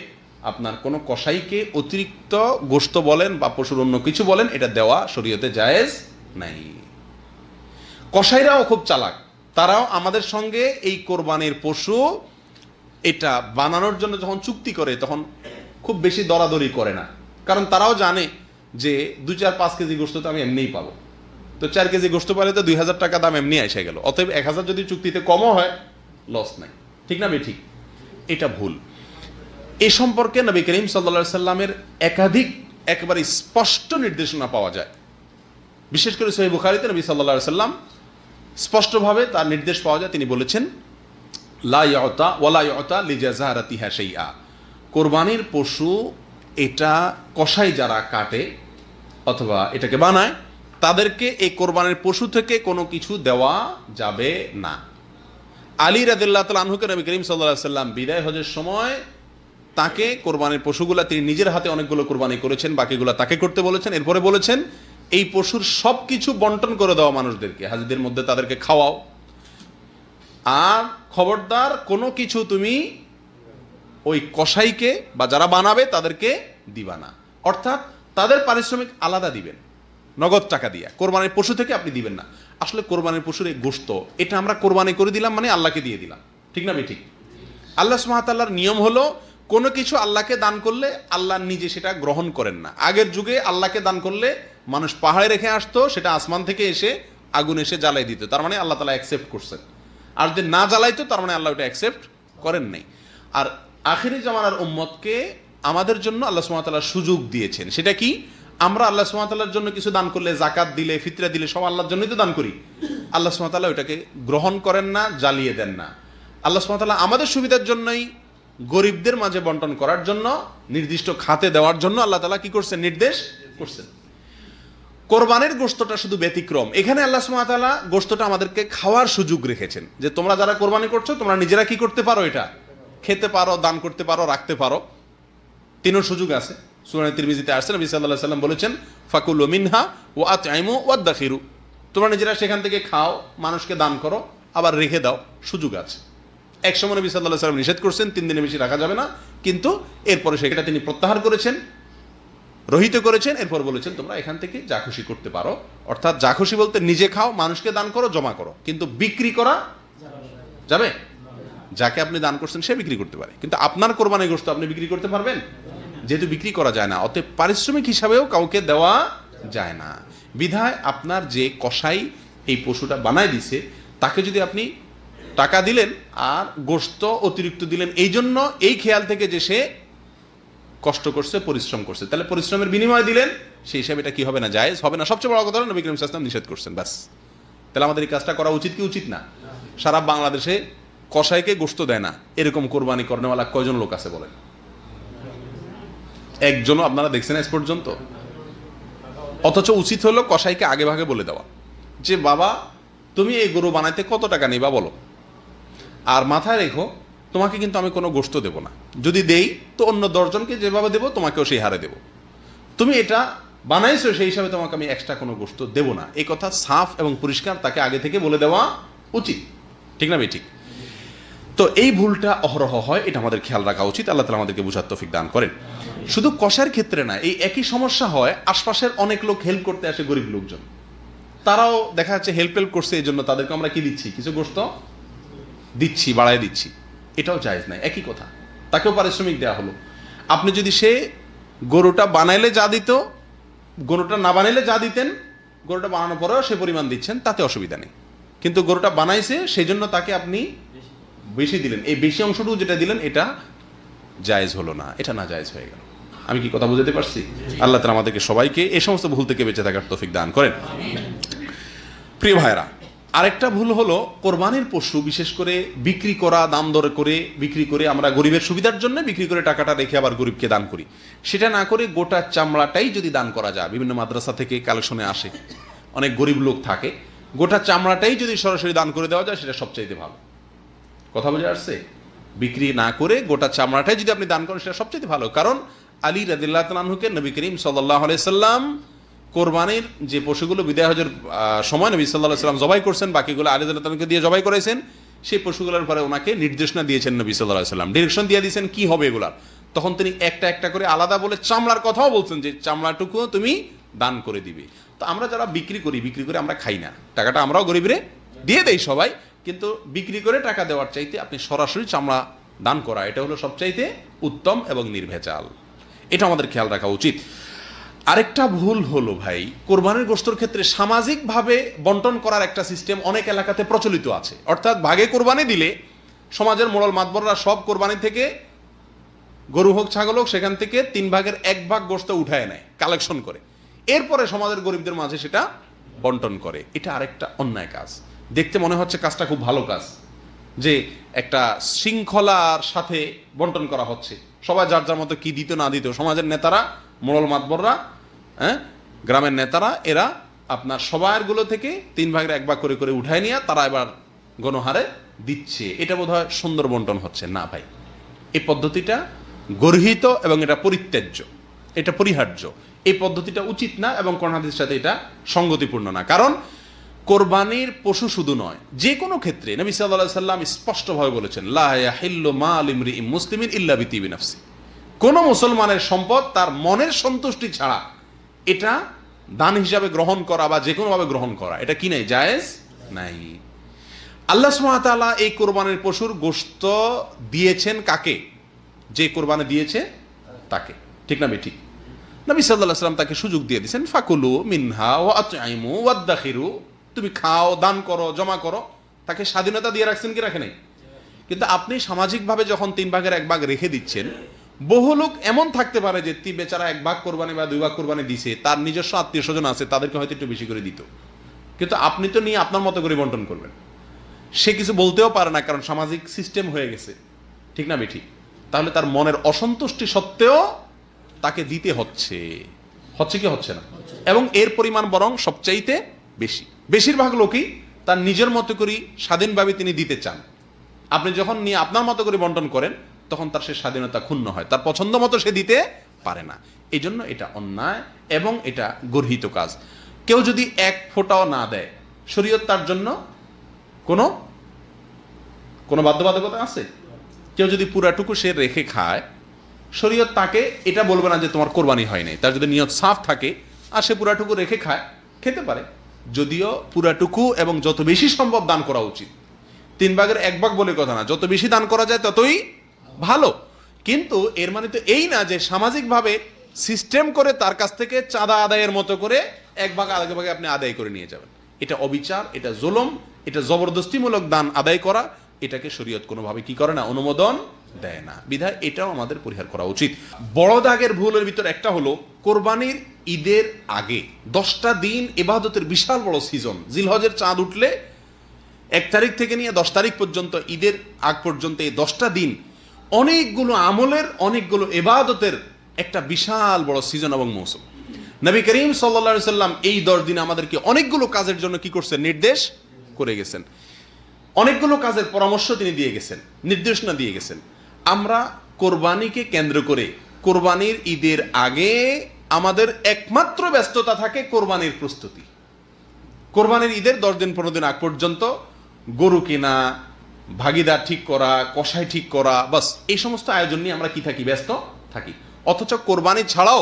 আপনার কোনো কসাইকে অতিরিক্ত গোশত বলেন বা পশুর অন্য কিছু বলেন, এটা দেওয়া শরীয়তে জায়েজ নাই। কসাইরাও খুব চালাক, তারাও আমাদের সঙ্গে এই কোরবানির পশু এটা বানানোর জন্য যখন চুক্তি করে তখন খুব বেশি দরাদরি করে না, কারণ তারাও জানে যে 2, 4, 5 কেজি গোশত তো আমি এমনিই পাবো, তো 4 কেজি গোশত পালে তো 2000 টাকা দাম এমনি এসে গেল, অতএব 1000 যদি চুক্তিতে কমও হয় লস নাই। ঠিক না ঠিক? এটা ভুল। এ সম্পর্কে নবী করিম সাল্লাল্লাহু আলাইহি সাল্লামের একাধিক একেবারে স্পষ্ট নির্দেশনা পাওয়া যায়। বিশেষ করে সহিহ বুখারীতে নবী সাল্লাল্লাহু আলাইহি সাল্লাম স্পষ্টভাবে তার নির্দেশ পাওয়া যায়। তিনি বলেছেন, লা ইউতা ওয়ালা ইউতা লিজাযারাতিহা শাইআ, কোরবানির পশু এটা কসাই যারা কাটে অথবা এটাকে বানায় তাদেরকে এই কোরবানির পশু থেকে কোনো কিছু দেওয়া যাবে না। আলী রাদিয়াল্লাহু তাআলা আনহুকে নবী করিম সাল্লাল্লাহু আলাইহি সাল্লাম বিদায় হজের সময় তাকে কোরবানির পশুগুলা, তিনি নিজের হাতে অনেকগুলো কোরবানি করেছেন, বাকিগুলো তাকে করতে বলেছেন। এরপরে বলেছেন এই পশুর সব কিছু বন্টন করে দেওয়া মানুষদেরকে, হাজিদের মধ্যে তাদেরকে খাওয়াও, আর খবরদার কোনো কিছু তুমি ওই কসাইকে বা যারা বানাবে তাদেরকে দিবা না। অর্থাৎ তাদের পারিশ্রমিক আলাদা দিবেন, নগদ টাকা দিয়ে, কোরবানির পশু থেকে আপনি দিবেন না। আসলে কোরবানির পশুর এই গোশত এটা আমরা কোরবানি করে দিলাম মানে আল্লাহকে দিয়ে দিলাম। ঠিক না ঠিক? আল্লাহ সুবহানাহু ওয়া তাআলার নিয়ম হলো কোনো কিছু আল্লাহকে দান করলে আল্লাহ নিজে সেটা গ্রহণ করেন না। আগের যুগে আল্লাহকে দান করলে মানুষ পাহাড়ে রেখে আসতো, সেটা আসমান থেকে এসে আগুন এসে জ্বালাই দিত, তার মানে আল্লাহ তাআলা অ্যাকসেপ্ট করছেন। আর যে না জ্বালাইতো তার মানে আল্লাহ ওটা অ্যাকসেপ্ট করেন নাই। আর আখিরি জামানার উম্মতকে আমাদের জন্য আল্লাহ সুবহানাহু ওয়া তাআলা সুযোগ দিয়েছেন। সেটা কি? আমরা আল্লাহ সুবহানাহু ওয়া তাআলার জন্য কিছু দান করলে, যাকাত দিলে, ফিতরা দিলে, সব আল্লাহর জন্যই তো দান করি। আল্লাহ সুবহানাহু ওয়া তাআলা ওটাকে গ্রহণ করেন না, জ্বালিয়ে দেন না। আল্লাহ সুবহানাহু ওয়া তাআলা আমাদের সুবিধার জন্যই গরিবদের মাঝে বন্টন করার জন্য, নির্দিষ্ট খাতে দেওয়ার জন্য আল্লাহ তাআলা কি করছেন? নির্দেশ করছেন। কোরবানির গোশতটা শুধু ব্যতিক্রম। এখানে আল্লাহ সুবহানাহু ওয়া তাআলা গোশতটা আমাদেরকে খাওয়ার সুযোগ রেখেছেন, যে তোমরা যারা কোরবানি করছো তোমরা নিজেরা কি করতে পারো? এটা খেতে পারো, দান করতে পারো, রাখতে পারো, তিনও সুযোগ আছে। সূরা তিরমিজিতে আসছে, নবী সাল্লাল্লাহু আলাইহি ওয়াসাল্লাম বলেছেন, ফাকুলু মিনহা ওয়া আতইমু ওয়াদাখিরু, তোমরা নিজেরা সেখান থেকে খাও, মানুষকে দান করো, আবার রেখে দাও, সুযোগ আছে। এক সময় নবী সাল্লাল্লাহু আলাইহি ওয়াসাল্লাম নিষেধ করছেন 3 দিনের বেশি রাখা যাবে না, কিন্তু এরপরে সেটা তিনি প্রত্যাহার করেছেন, রহিত করেছেন। এরপর বলেছেন তোমরা এখান থেকে যা খুশি করতে পারো। অর্থাৎ যা খুশি বলতে নিজে খাও, মানুষকে দান করো, জমা করো, কিন্তু বিক্রি করা যাবে? যাকে আপনি দান করছেন সে বিক্রি করতে পারে, কিন্তু আপনার কোরবানির গোশত আপনি বিক্রি করতে পারবেন? যেহেতু বিক্রি করা যায় না, অতএব পারিশ্রমিক হিসাবেও কাউকে দেওয়া যায় না। বিধায় আপনার যে কসাই এই পশুটা বানায় দিছে তাকে যদি আপনি টাকা দিলেন আর গোশত অতিরিক্ত দিলেন এই জন্য, এই খেয়াল থেকে যে সে কষ্ট করছে, পরিশ্রম করছে, তাহলে পরিশ্রমের বিনিময় দিলেন, সেই হিসাবে এটা কি হবে না? জায়েজ হবে না। সবচেয়ে বড় কথা হলো নবী করিম সাল্লাল্লাহু আলাইহি ওয়াসাল্লাম নিষেধ করছেন, ব্যাস। তাহলে আমাদের এই কাজটা করা উচিত কি উচিত না? সারা বাংলাদেশে কসাইকে গোশত দেয় না এরকম কোরবানি করেনেওয়ালা কয়জন লোক আছে বলেন? একজনও আপনারা দেখছেন আজ পর্যন্ত? অথচ উচিত হলো কসাইকে আগে ভাগে বলে দেওয়া যে বাবা তুমি এই গরু বানাইতে কত টাকা নিবা বলো, আর মাথায় রেখো তোমাকে কিন্তু আমি কোনো গোশত দেবো না, যদি দেই তো অন্য 10 জনকে যেভাবে দেবো তোমাকেও সেই হারে দেবো, তুমি এটা বানাইছো সেই হিসাবে তোমাকে আমি এক্সট্রা কোনো গোশত দেবো না। এই কথা সাফ এবং পরিষ্কার তাকে আগে থেকে বলে দেওয়া উচিত। ঠিক না ঠিক? তো এই ভুলটা অহরহ হয়, এটা আমাদের খেয়াল রাখা উচিত। আল্লাহ তাআলা আমাদেরকে বুঝার তৌফিক দান করেন। শুধু কসার ক্ষেত্রে না, এই একই সমস্যা হয় আশপাশের অনেক লোক হেল্প করতে আসে, গরিব লোকজন, তারাও দেখা যাচ্ছে হেল্প করছে, এই জন্য তাদেরকে আমরা কি দিচ্ছি? কিছু গোশত দিচ্ছি, বাড়ায় দিচ্ছি, এটাও জায়েজ নাই। একই কথা, তাকেও পারিশ্রমিক দেওয়া হলো। আপনি যদি সে গরুটা বানাইলে যা দিত, গরুটা না বানাইলে যা দিতেন, গরুটা বানানোর পরেও সে পরিমাণ দিচ্ছেন, তাতে অসুবিধা নেই। কিন্তু গরুটা বানাইছে সেই জন্য তাকে আপনি বেশি দিলেন, এই বেশি অংশটুকু যেটা দিলেন এটা জায়েজ হলো না, এটা না জায়েজ হয়ে গেল। আমি কি কথা বুঝাতে পারছি? আল্লাহ তাআলা আমাদেরকে সবাইকে এই সমস্ত ভুল থেকে বেঁচে থাকার তৌফিক দান করেন। প্রিয় ভাইরা, আরেকটা ভুল হলো কোরবানির পশু বিশেষ করে বিক্রি করা, দাম দরে করে বিক্রি করে, আমরা গরিবের সুবিধার জন্য বিক্রি করে টাকাটা রেখে আবার গরিবকে দান করি। সেটা না করে গোটা চামড়াটাই যদি দান করা যায়, বিভিন্ন মাদ্রাসা থেকে কালেকশনে আসে, অনেক গরিব লোক থাকে, গোটা চামড়াটাই যদি সরাসরি দান করে দেওয়া যায় সেটা সবচাইতে ভালো। কথা বোঝা আসছে? বিক্রি না করে গোটা চামড়াটাই যদি আপনি দান করেন সেটা সবচাইতে ভালো। কারণ আলী রাদিয়াল্লাহু তাআলা আনহুকে নবী করিম সাল্লাল্লাহু আলাইহি সাল্লাম কোরবানির যে পশুগুলো বিদায় হজের সময় নবী সাল্লাল্লাহু আলাইহি সাল্লাম জবাই করছেন, বাকিগুলো আলী রাদিয়াল্লাহু তাআলাকে দিয়ে জবাই করাইছেন। সেই পশুগুলোর পরে ওনাকে নির্দেশনা দিয়েছেন নবী সাল্লাল্লাহু আলাইহি সাল্লাম, ডিরেকশন দিয়ে দিয়েছেন কি হবে এগুলার। তখন তিনি একটা একটা করে আলাদা বলে চামড়ার কথাও বলছেন যে চামড়াটুকু তুমি দান করে দিবে। তো আমরা যারা বিক্রি করে আমরা খাই না, টাকাটা আমরাও গরিবরে দিয়ে দেই সবাই, কিন্তু বিক্রি করে টাকা দেওয়ার চাইতে আপনি সরাসরি চামড়া দান করা, এটা হলো সবচাইতে উত্তম এবং নির্ভেজাল। এটা আমাদের খেয়াল রাখা উচিত। আরেকটা ভুল হলো ভাই, কোরবানির গোশতের ক্ষেত্রে সামাজিকভাবে বন্টন করার একটা সিস্টেম অনেক এলাকাতে প্রচলিত আছে। অর্থাৎ ভাগে কোরবানি দিলে সমাজের মোড়ল মাতবররা সব কোরবানি থেকে, গরু হোক ছাগল হোক, সেখান থেকে 3/1 গোশত উঠায় নেয়, কালেকশন করে, এরপরে সমাজের গরিবদের মাঝে সেটা বন্টন করে। এটা আরেকটা অন্যায় কাজ। দেখতে মনে হচ্ছে কাজটা খুব ভালো কাজ, যে একটা শৃঙ্খলার সাথে বন্টন করা হচ্ছে, সবাই যার যার মতো কি দিত না দিত, সমাজের নেতারা, মোড়ল মাতবররা, গ্রামের নেতারা, এরা আপনার সবাইগুলো থেকে 3/1 করে করে উঠায় নিয়ে তারা এবার গণহারে দিচ্ছে। এটা বোধহয় সুন্দর বন্টন হচ্ছে না ভাই। এই পদ্ধতিটা গর্হিত এবং এটা পরিত্যাজ্য, এটা পরিহার্য। এই পদ্ধতিটা উচিত না এবং কোরআন হাদিসের সাথে এটা সঙ্গতিপূর্ণ না। কারণ কোরবানির পশু শুধু নয়, যে কোনো ক্ষেত্রে নবী সাল্লাল্লাহু আলাইহি সাল্লাম স্পষ্টভাবে বলেছেন, লা ইয়াহিল্লু মাল ইমরিইন মুসলিমিন ইল্লা বিতিবি নাফসি। কোন মুসলমানের সম্পদ তার মনের সন্তুষ্টি ছাড়া এটা দান হিসাবে গ্রহণ করা বা যে কোনোভাবে গ্রহণ করা, এটা কি নাই, জায়েজ নাই। আল্লাহ সুবহানাহু ওয়া তাআলা এই কোরবানির পশুর গোশত দিয়েছেন কাকে? যে কোরবানি দিয়েছে তাকে, ঠিক না বেঠিক? নবী সাল্লাল্লাহু আলাইহি সাল্লাম তাকে সুযোগ দিয়ে দিয়েছেন, ফাকুলু মিনহা ওয়া আতইমু ওয়াদাখিরু, তুমি খাও, দান করো, জমা করো। তাকে স্বাধীনতা দিয়ে রাখছেন কি রাখে নাই? কিন্তু আপনি সামাজিকভাবে যখন 3/1 রেখে দিচ্ছেন, বহু লোক এমন থাকতে পারে যে বেচারা 1 কোরবানি বা 2 কোরবানি দিছে, তার নিজস্ব আত্মীয় স্বজন আছে, তাদেরকে হয়তো একটু বেশি করে দিত, কিন্তু আপনি তো নিয়ে আপনার মতো করে বন্টন করবেন। সে কিছু বলতেও পারে না, কারণ সামাজিক সিস্টেম হয়ে গেছে, ঠিক না বেঠিক? তাহলে তার মনের অসন্তুষ্টি সত্ত্বেও তাকে দিতে হচ্ছে কি হচ্ছে না? এবং এর পরিমাণ বরং সবচাইতে বেশি। বেশিরভাগ লোকই তার নিজের মতো করে স্বাধীনভাবে তিনি দিতে চান। আপনি যখন নিয়ে আপনার মতো করে বন্টন করেন, তখন তার সে স্বাধীনতা ক্ষুণ্ণ হয়, তার পছন্দ মতো সে দিতে পারে না। এই জন্য এটা অন্যায় এবং এটা গর্হিত কাজ। কেউ যদি 1 ফোঁটাও না দেয়, শরীয়ত তার জন্য কোনো বাধ্যবাধকতা আছে? কেউ যদি পুরাটুকু সে রেখে খায়, শরীয়ত তাকে এটা বলবে না যে তোমার কোরবানি হয় নাই। তার যদি নিয়ত সাফ থাকে আর সে পুরাটুকু রেখে খায়, খেতে পারে। যদিও পুরাটুকু এবং যত বেশি সম্ভব দান করা উচিত। 3/1 বলে কথা না, যত বেশি দান করা যায় ততই ভালো। কিন্তু এর মানে তো এই না যে সামাজিকভাবে সিস্টেম করে তার কাছ থেকে চাঁদা আদায়ের মতো করে 1/2 আপনি আদায় করে নিয়ে যাবেন। এটা অবিচার, এটা জুলুম, এটা জবরদস্তিমূলক দান আদায় করা। এটাকে শরীয়ত কোনোভাবে কি করে না, অনুমোদন দেয় না। বিধায় এটাও আমাদের পরিহার করা উচিত। বড় দাগের ভুলের ভিতর একটা হলো, কোরবানির ঈদের আগে 10টা দিন ইবাদতের বিশাল বড় সিজন। জিলহজের চাঁদ উঠলে 1 তারিখ থেকে নিয়ে 10 তারিখ পর্যন্ত, ঈদের আগ পর্যন্ত এই 10টা দিন অনেকগুলো আমলের, অনেকগুলো ইবাদতের একটা বিশাল বড় সিজন এবং মৌসুম। নবী করিম সাল্লাল্লাহু আলাইহি সাল্লাম এই 10 দিন আমাদেরকে অনেকগুলো কাজের জন্য কি করছেন, নির্দেশ করে গেছেন। অনেকগুলো কাজের পরামর্শ তিনি দিয়ে গেছেন, নির্দেশনা দিয়ে গেছেন। আমরা কোরবানিকে কেন্দ্র করে কোরবানির ঈদের আগে আমাদের একমাত্র ব্যস্ততা থাকে কোরবানির প্রস্তুতি। কোরবানির ঈদের 10 দিন 15 দিন আগ পর্যন্ত গরু কেনা, ভাগিদার ঠিক করা, কষাই ঠিক করা, বাস এই সমস্ত আয়োজন নিয়ে আমরা কি থাকি, ব্যস্ত থাকি। অথচ কোরবানি ছাড়াও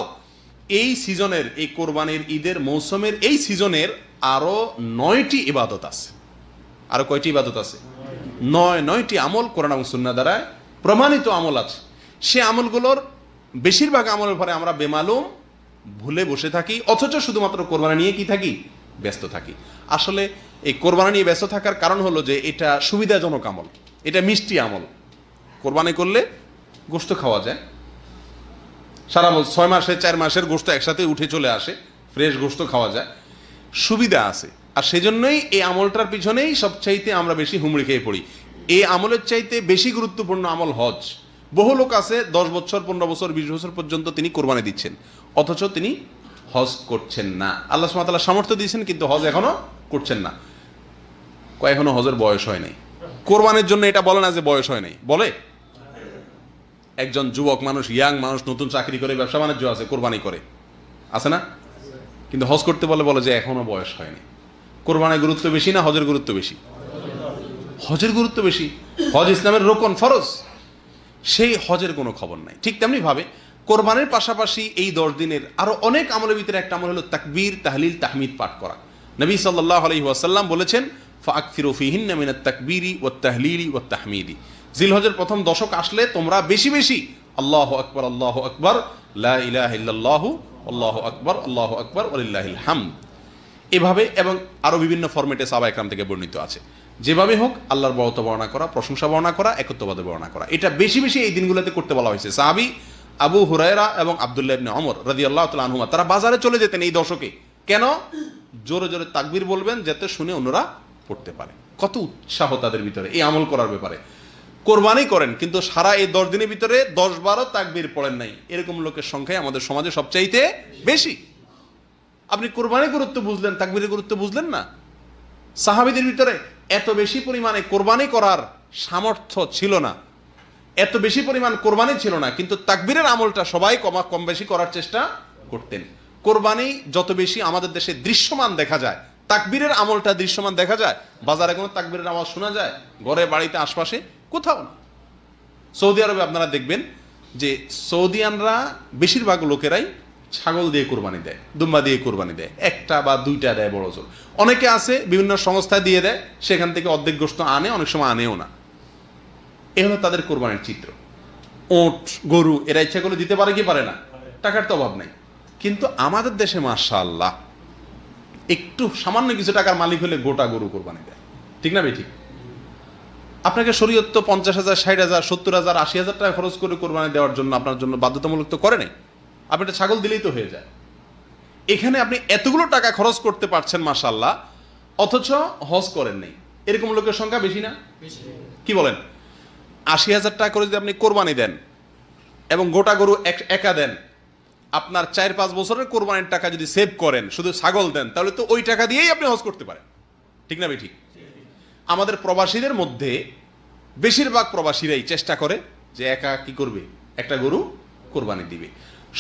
এই সিজনের, এই কোরবানির ঈদের মৌসুমের এই সিজনের আরো 9টি ইবাদত আছে। আরো কয়টি ইবাদত আছে? 9টি আমল কোরআন এবং সুন্নাহ দ্বারা প্রমাণিত আমল আছে। সে আমলগুলোর বেশিরভাগ আমলের পরে আমরা বেমালুম ভুলে বসে থাকি, অথচ শুধুমাত্র কোরবানি নিয়ে কি থাকি, ব্যস্ত থাকি। আসলে এই কোরবানি নিয়ে ব্যস্ত থাকার কারণ হলো যে এটা সুবিধাজনক আমল, এটা মিষ্টি আমল। কোরবানি করলে গোশত খাওয়া যায়, সারা বছর 6 মাসে 4 মাসের গোশত একসাথে উঠে চলে আসে, ফ্রেশ গোশত খাওয়া যায়, সুবিধা আছে। আর সেজন্যই এই আমলটার পিছনেই সবচাইতে আমরা বেশি হুমড়ি খেয়ে পড়ি। এই আমলের চাইতে বেশি গুরুত্বপূর্ণ আমল হজ। বহু লোক আছে 10 বছর 15 বছর 20 বছর পর্যন্ত তিনি কোরবানি দিচ্ছেন, অথচ তিনি হজ করছেন না। আল্লাহ সুবহানাহু ওয়া তাআলা সামর্থ্য দিয়েছেন, কিন্তু হজ এখনো করছেন না। এখনো হজের বয়স হয় নাই। কোরবানির জন্য এটা বলে না যে বয়স হয় নাই, বলে একজন যুবক মানুষ, ইয়াং মানুষ, নতুন চাকরি করে, ব্যবসা বাণিজ্য আছে, কোরবানি করে, আছে না? কিন্তু হজ করতে বলে যে এখনো বয়স হয়নি। কোরবানির গুরুত্ব বেশি না হজের গুরুত্ব বেশি? হজের গুরুত্ব বেশি। হজ ইসলামের রোকন, ফরজ, সেই হজের কোনো খবর নাই। ঠিক তেমনি ভাবে কোরবানির পাশাপাশি এই 10 দিনের আরো অনেক আমলের ভিতরে একটা আমল হলো তাকবীর, তাহলিল, তাহমিদ পাঠ করা। নবী সাল্লাল্লাহু আলাইহি ওয়াসাল্লাম বলেছেন, ফাআকফিরু ফীহিন্না মিনাত তাকবীরি ওয়াত তাহলিলি ওয়াত তাহমিদি। জিলহজের প্রথম দশক আসলে তোমরা বেশি বেশি আল্লাহু আকবার, আল্লাহু আকবার, লা ইলাহা ইল্লাল্লাহু, আল্লাহু আকবার, আল্লাহু আকবার, ওয়ালিল্লাহিল হামদ, এভাবে এবং আরো বিভিন্ন ফরম্যাটে সাহাবা একরাম থেকে বর্ণিত আছে। যেভাবে হোক আল্লাহর বড়ত্ব বর্ণনা করা, প্রশংসা বর্ণনা করা, একত্ববাদ বর্ণনা করা, এটা বেশি বেশি এই দিনগুলোতে করতে বলা হয়েছে। সাহাবী আবু হুরায়রা এবং আব্দুল্লাহ ইবনে ওমর রাদিয়াল্লাহু তাআলা আনহুমা তারা বাজারে চলে যেতেন এই দশকে। কেন? জোরে জোরে তাকবীর বলবেন যাতে শুনে অন্যরা পড়তে পারে। কত উৎসাহ তাদের ভিতরে এই আমল করার ব্যাপারে। কোরবানি করেন কিন্তু সারা এই 10 দিনের ভিতরে 10-12 তাকবীর পড়েন নাই, এরকম লোকের সংখ্যাই আমাদের সমাজে সবচাইতে বেশি। আপনি কোরবানির গুরুত্ব বুঝলেন, তাকবীরের গুরুত্ব বুঝলেন না। সাহাবীদের ভিতরে এত বেশি পরিমাণে কোরবানি করার সামর্থ্য ছিল না, এত বেশি পরিমাণ কোরবানি ছিল না, কিন্তু তাকবীরের আমলটা সবাই কম বেশি করার চেষ্টা করতেন। কোরবানি যত বেশি আমাদের দেশে দৃশ্যমান দেখা যায়, তাকবীরের আমলটা দৃশ্যমান দেখা যায়। বাজারে কোনো তাকবীরের আওয়াজ শোনা যায়? ঘরে, বাড়িতে, আশপাশে কোথাও না। সৌদি আরবে আপনারা দেখবেন যে সৌদিয়ানরা বেশিরভাগ লোকেরাই ছাগল দিয়ে কোরবানি দেয়, দুম্বা দিয়ে কোরবানি দেয়, একটা বা দুইটা দেয় বড় জোর। অনেকে আছে বিভিন্ন সংস্থা দিয়ে দেয়, সেখান থেকে অর্ধেক গোশত আনে, অনেক সময় আনেও না। এ হলো তাদের কোরবানির চিত্র। ওট, গরু এরা ইচ্ছা করলে দিতে পারে কি পারে না? টাকার তো অভাব নাই। কিন্তু আমাদের দেশে মাশাআল্লাহ একটু সামান্য কিছু টাকার মালিক হলে গোটা গরু কোরবানি দেয়, ঠিক না? ঠিক। আপনাকে শরীয়ত তো 50,000, 60,000, 70,000, 80,000 টাকা খরচ করে কোরবানি দেওয়ার জন্য আপনার জন্য বাধ্যতামূলক তো করে নাই। আপনি একটা ছাগল দিলেই তো হয়ে যায়। এখানে আপনি এতগুলো টাকা খরচ করতে পারছেন মাশাআল্লাহ, অথচ হজ করেন নাই। এরকম লোকের সংখ্যা বেশি না? কি বলেন? 80,000 টাকা করে যদি আপনি কোরবানি দেন এবং গোটা গরু একা দেন, আপনার 4-5 বছরের কোরবানির টাকা যদি সেভ করেন, শুধু ছাগল দেন, তাহলে তো ওই টাকা দিয়েই আপনি হজ করতে পারেন, ঠিক না? ঠিক। আমাদের প্রবাসীদের মধ্যে বেশিরভাগ প্রবাসীরাই চেষ্টা করে যে একা কি করবে, একটা গরু কোরবানি দিবে।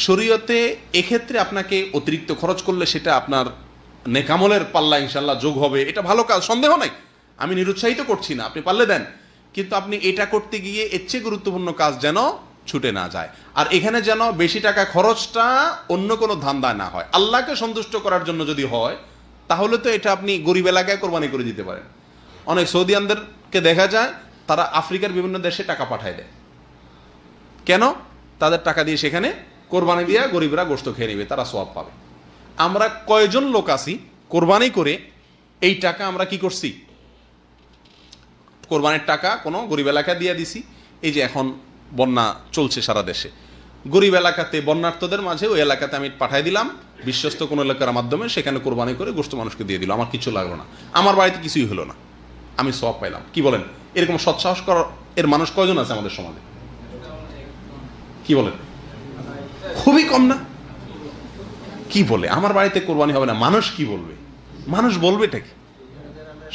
শরীয়তে এক্ষেত্রে আপনাকে অতিরিক্ত খরচ করলে সেটা আপনার নেকামলের পাল্লা ইনশাল্লাহ যোগ হবে, এটা ভালো কাজ, সন্দেহ নাই, আমি নিরুৎসাহিত করছি না, আপনি পারলে দেন। কিন্তু আপনি এটা করতে গিয়ে এর চেয়ে গুরুত্বপূর্ণ কাজ যেন ছুটে না যায়। আর এখানে যেন বেশি টাকা খরচটা অন্য কোনো ধান্দায় না হয়, আল্লাহকে সন্তুষ্ট করার জন্য যদি হয়, তাহলে তো এটা আপনি গরিব এলাকায় কোরবানি করে দিতে পারেন। অনেক সৌদিয়ানদেরকে দেখা যায় তারা আফ্রিকার বিভিন্ন দেশে টাকা পাঠায় দেয়। কেন? তাদের টাকা দিয়ে সেখানে কোরবানি দিয়ে গরিবরা গোশত খেয়ে নেবে, তারা সওয়াব পাবে। আমরা কয়জন লোক আছি কোরবানি করে এই টাকা আমরা কি করছি? কোরবানির টাকা কোনো গরিব এলাকায় দিয়ে দিছি। এই যে এখন বন্যা চলছে সারা দেশে, গরিব এলাকাতে বন্যার্থদের মাঝে ওই এলাকাতে আমি পাঠাই দিলাম বিশ্বস্ত কোনো এলাকার মাধ্যমে, সেখানে কোরবানি করে গোশত মানুষকে দিয়ে দিল, আমার কিছু লাগলো না, আমার বাড়িতে কিছুই হলো না, আমি সওয়াব পাইলাম। কি বলেন? এরকম সৎসাহস করার এর মানুষ কয়জন আছে আমাদের সমাজে? কি বলেন? খুবই কম না? কি বলে আমার বাড়িতে কোরবানি হবে না, মানুষ কি বলবে? মানুষ বলবে এটা কি?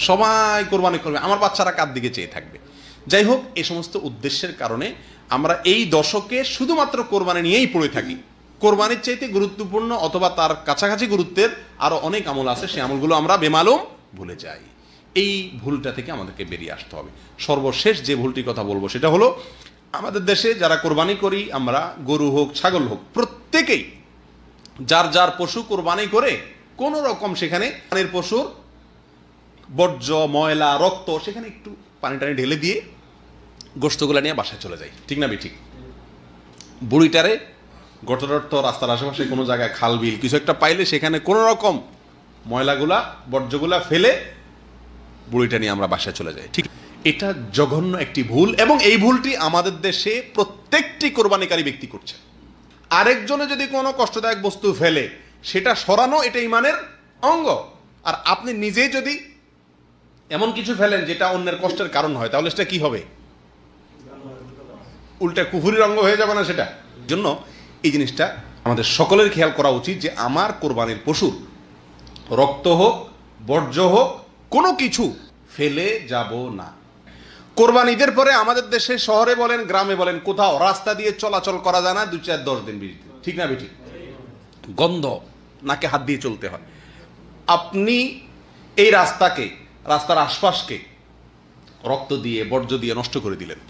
সবাই কোরবানি করবে, আমার বাচ্চারা কার দিকে চেয়ে থাকবে? যাই হোক, এই সমস্ত উদ্দেশ্যের কারণে আমরা এই দশকে শুধুমাত্র কোরবানি নিয়েই পড়ে থাকি। কোরবানির চাইতে গুরুত্বপূর্ণ অথবা তার কাছাকাছি গুরুত্বের আরো অনেক আমল আছে, সেই আমলগুলো আমরা বেমালুম ভুলে যাই। এই ভুলটা থেকে আমাদেরকে বেরিয়ে আসতে হবে। সর্বশেষ যে ভুলটির কথা বলবো সেটা হলো, আমাদের দেশে যারা কোরবানি করি আমরা, গরু হোক ছাগল হোক, প্রত্যেকেই যার যার পশু কোরবানি করে কোন রকম সেখানে পানির পশুর বর্জ্য, ময়লা, রক্ত সেখানে একটু পানি টানি ঢেলে দিয়ে গোশতগুলা নিয়ে বাসায় চলে যায়, ঠিক না? ঠিক। বুড়িটারে গটরট রাস্তার আশেপাশে কোনো জায়গায় খাল বিল কিছু একটা পাইলে সেখানে কোনো রকম ময়লাগুলা, বর্জ্যগুলা ফেলে বুড়িটা নিয়ে আমরা বাসায় চলে যাই, ঠিক। এটা জঘন্য একটি ভুল, এবং এই ভুলটি আমাদের দেশে প্রত্যেকটি কোরবানিকারী ব্যক্তি করছে। আরেকজনে যদি কোনো কষ্টদায়ক বস্তু ফেলে সেটা সরানো, এটা ইমানের অঙ্গ। আর আপনি নিজেই যদি এমন কিছু ফেলেন যেটা অন্যের কষ্টের কারণ হয়, তাহলে সেটা কি হবে? উল্টা কুফুরির অঙ্গ হয়ে যাবে না সেটা? জন্য এই জিনিসটা আমাদের সকলের খেয়াল করা উচিত যে আমার কোরবানির পশুর রক্ত হোক, বর্জ্য হোক, কোনো কিছু ফেলে যাব না। কোরবান ঈদের পরে আমাদের দেশে শহরে বলেন, গ্রামে বলেন, কোথাও রাস্তা দিয়ে চলাচল করা যায় না 2-4-10 দিন 20 দিন, ঠিক না বেঠিক? গন্ধ, নাকে হাত দিয়ে চলতে হয়। আপনি এই রাস্তার আশপাশকে রক্ত দিয়ে, বর্জ্য দিয়ে নষ্ট করে দিলেন।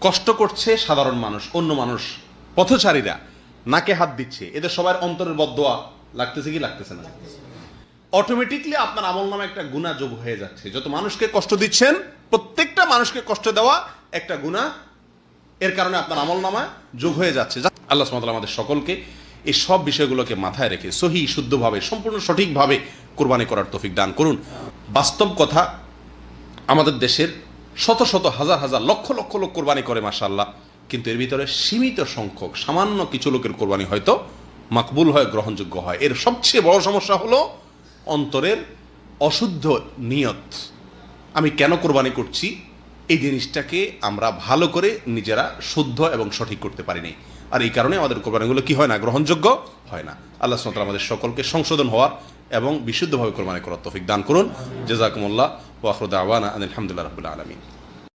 কষ্ট করছে সাধারণ মানুষ, অন্য মানুষ, পথচারীরা নাকে হাত দিচ্ছে, এদের সবার অন্তরের বদদোয়া লাগতেছে কি লাগতেছে না? অটোমেটিকলি আপনার আমল নামে একটা গুনাহ যোগ হয়ে যাচ্ছে। যত মানুষকে কষ্ট দিচ্ছেন, প্রত্যেকটা মানুষকে কষ্ট দেওয়া একটা গুনাহ, এর কারণে আপনার আমল নামায় যোগ হয়ে যাচ্ছে। আল্লাহ সুবহানাহু ওয়া তাআলা আমাদের সকলকে এই সব বিষয়গুলোকে মাথায় রেখে সহি শুদ্ধভাবে, সম্পূর্ণ সঠিকভাবে কোরবানি করার তৌফিক দান করুন। বাস্তব কথা, আমাদের দেশের শত শত হাজার হাজার লক্ষ লক্ষ লোক কোরবানি করে মাশাআল্লাহ, কিন্তু এর ভিতরে সীমিত সংখ্যক, সামান্য কিছু লোকের কোরবানি হয়তো মাকবুল হয়, গ্রহণযোগ্য হয়। এর সবচেয়ে বড় সমস্যা হলো অন্তরের অশুদ্ধ নিয়ত। আমি কেন কোরবানি করছি, এই জিনিসটাকে আমরা ভালো করে নিজেরা শুদ্ধ এবং সঠিক করতে পারিনি, আর এই কারণে আমাদের কোরবানিগুলো কি হয় না, গ্রহণযোগ্য হয় না। আল্লাহ সুবহানাহু ওয়া তাআলা আমাদের সকলকে সংশোধন হওয়ার এবং বিশুদ্ধভাবে কোরবানি করার তৌফিক দান করুন। জাযাকুমুল্লাহ ওয়া আখিরু দাওয়ানা আনিল হামদুলিল্লাহি রাব্বিল আলামিন।